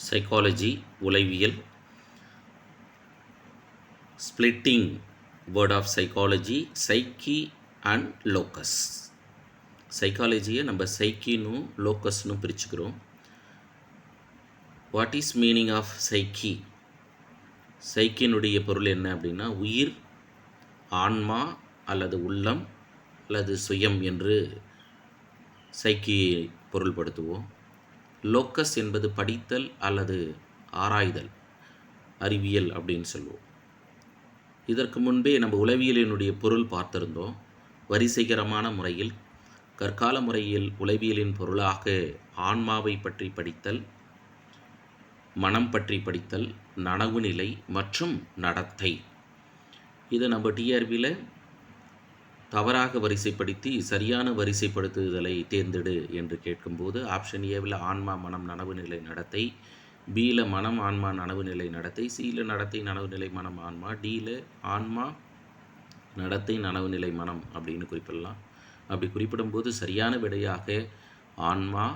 Psychology உளவியல் splitting word of psychology psyche and logos. சைக்காலஜியை நம்ம சைக்கினும் லோக்கஸ்னு பிரிச்சுக்கிறோம். What is meaning of psyche? சைக்கினுடைய பொருள் என்ன அப்படின்னா உயிர், ஆன்மா அல்லது உள்ளம் அல்லது சுயம் என்று சைக்கியை பொருள்படுத்துவோம். லோக்கஸ் என்பது படித்தல் அல்லது ஆராய்தல், அறிவியல் அப்படின்னு சொல்லுவோம். இதற்கு முன்பே நம்ம உளவியலினுடைய பொருள் பார்த்திருந்தோம். வரிசைகரமான முறையில் கற்கால முறையில் உளவியலின் பொருளாக ஆன்மாவை பற்றி படித்தல், மனம் பற்றி படித்தல், நனவு நிலை மற்றும் நடத்தை. இதை நம்ம டிஆர்பியில் தவறாக வரிசைப்படுத்தி சரியான வரிசைப்படுத்துதலை தேர்ந்தெடு என்று கேட்கும்போது ஆப்ஷன் ஏவில் ஆன்மா, மனம், நனவு நிலை, நடத்தை, பியில் மனம், ஆன்மா, நனவு நிலை, நடத்தை, சியில் நடத்தை, நனவு நிலை, மனம், ஆன்மா, டியில் ஆன்மா, நடத்தை, நனவு நிலை, மனம் அப்படின்னு குறிப்பிடலாம். அப்படி குறிப்பிடும்போது சரியான விடையாக ஆன்மா,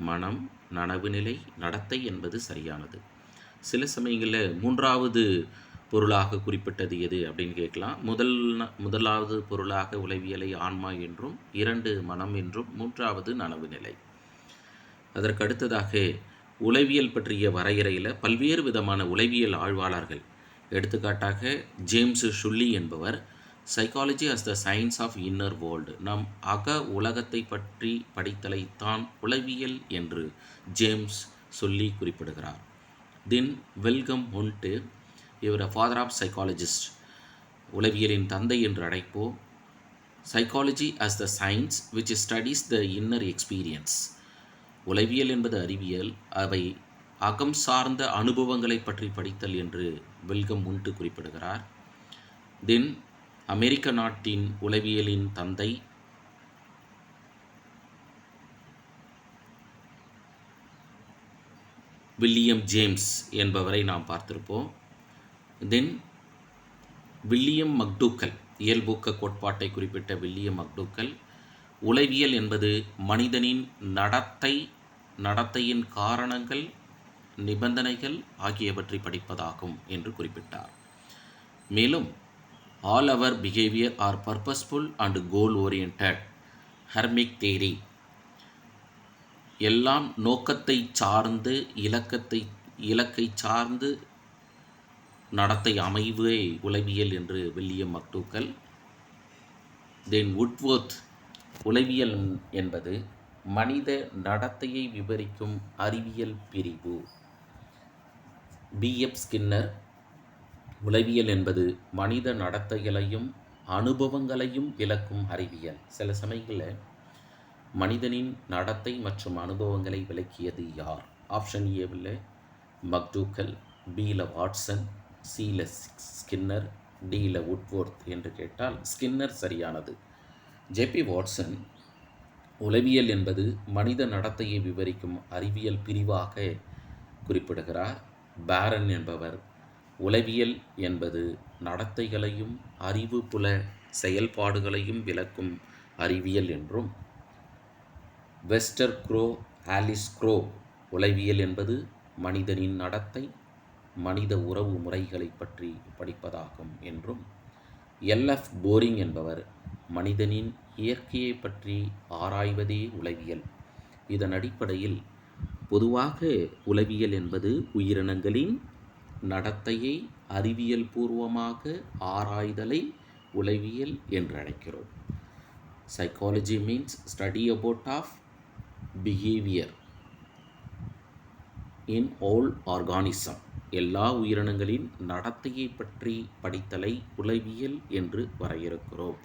மனம், நனவு நிலை, நடத்தை என்பது சரியானது. சில சமயங்களில் மூன்றாவது பொருளாக குறிப்பிட்டது எது அப்படின்னு கேட்கலாம். முதலாவது பொருளாக உளவியலை ஆன்மா என்றும், 2 மனம் என்றும், 3வது நனவு நிலை. அதற்கு அடுத்ததாக உளவியல் பற்றிய வரையறையில் பல்வேறு விதமான உளவியல் ஆய்வாளர்கள், எடுத்துக்காட்டாக ஜேம்ஸ் ஷுல்லி என்பவர் psychology as the science of inner world, நம் அக உலகத்தை பற்றி படித்தலைத்தான் உளவியல் என்று ஜேம்ஸ் ஷுல்லி குறிப்பிடுகிறார். தென் வில்கம் ஹுண்ட், இவர் ஃபாதர் ஆஃப் சைக்காலஜிஸ்ட், உளவியலின் தந்தை என்று அழைப்போம். Psychology as the science which studies the inner experience, உளவியல் என்பது அறிவியல், அவை அகம் சார்ந்த அனுபவங்களை பற்றி படித்தல் என்று வில்கம் ஹுண்ட் குறிப்பிடுகிறார். தென் அமெரிக்க நாட்டின் உளவியலின் தந்தை வில்லியம் ஜேம்ஸ் என்பவரை நாம் பார்த்திருப்போம். தென் வில்லியம் மக்டூக்கல், இயல்பூக்க கோட்பாட்டை குறிப்பிட்ட வில்லியம் மக்டூக்கல், உளவியல் என்பது மனிதனின் நடத்தையின் காரணங்கள், நிபந்தனைகள் ஆகியவற்றை படிப்பதாகும் என்று குறிப்பிட்டார். மேலும் all our behaviour are purposeful and goal oriented, hormic theory, எல்லாம் நோக்கத்தை சார்ந்து இலக்கை சார்ந்து நடத்தை அமைவே உளவியல் என்று வில்லியம் மக்டூக்கல். தென் வுட்வொர்த், உளவியல் என்பது மனித நடத்தையை விவரிக்கும் அறிவியல் பிரிவு. பிஎஃப் ஸ்கின்னர், உளவியல் என்பது மனித நடத்தைகளையும் அனுபவங்களையும் விளக்கும் அறிவியல். சில சமயங்களில் மனிதனின் நடத்தை மற்றும் அனுபவங்களை விளக்கியது யார்? ஆப்ஷன் ஏவில் மக்டூக்கல், பியில் வாட்சன், சியில் ஸ்கின்னர், டியில் வுட்வொர்த் என்று கேட்டால் ஸ்கின்னர் சரியானது. ஜேபி வாட்சன் உளவியல் என்பது மனித நடத்தையை விவரிக்கும் அறிவியல் பிரிவாக குறிப்பிடுகிறார். பேரன் என்பவர் உளவியல் என்பது நடத்தைகளையும் அறிவுபுல செயல்பாடுகளையும் விளக்கும் அறிவியல் என்றும், வெஸ்டர் க்ரோ, ஆலிஸ் க்ரோ, உளவியல் என்பது மனிதனின் நடத்தை, மனித உறவு முறைகளை பற்றி படிப்பதாகும் என்றும், எல்எஃப் போரிங் என்பவர் மனிதனின் இயற்கையை பற்றி ஆராய்வதே உளவியல். இதன் அடிப்படையில் பொதுவாக உளவியல் என்பது உயிரினங்களின் நடத்தையை அறிவியல் பூர்வமாக ஆராய்தலை உளவியல் என்று அழைக்கிறோம். Psychology means study about of behaviour in all organism, எல்லா உயிரினங்களின் நடத்தையை பற்றி படித்தலை உளவியல் என்று வரையறுக்கிறோம்.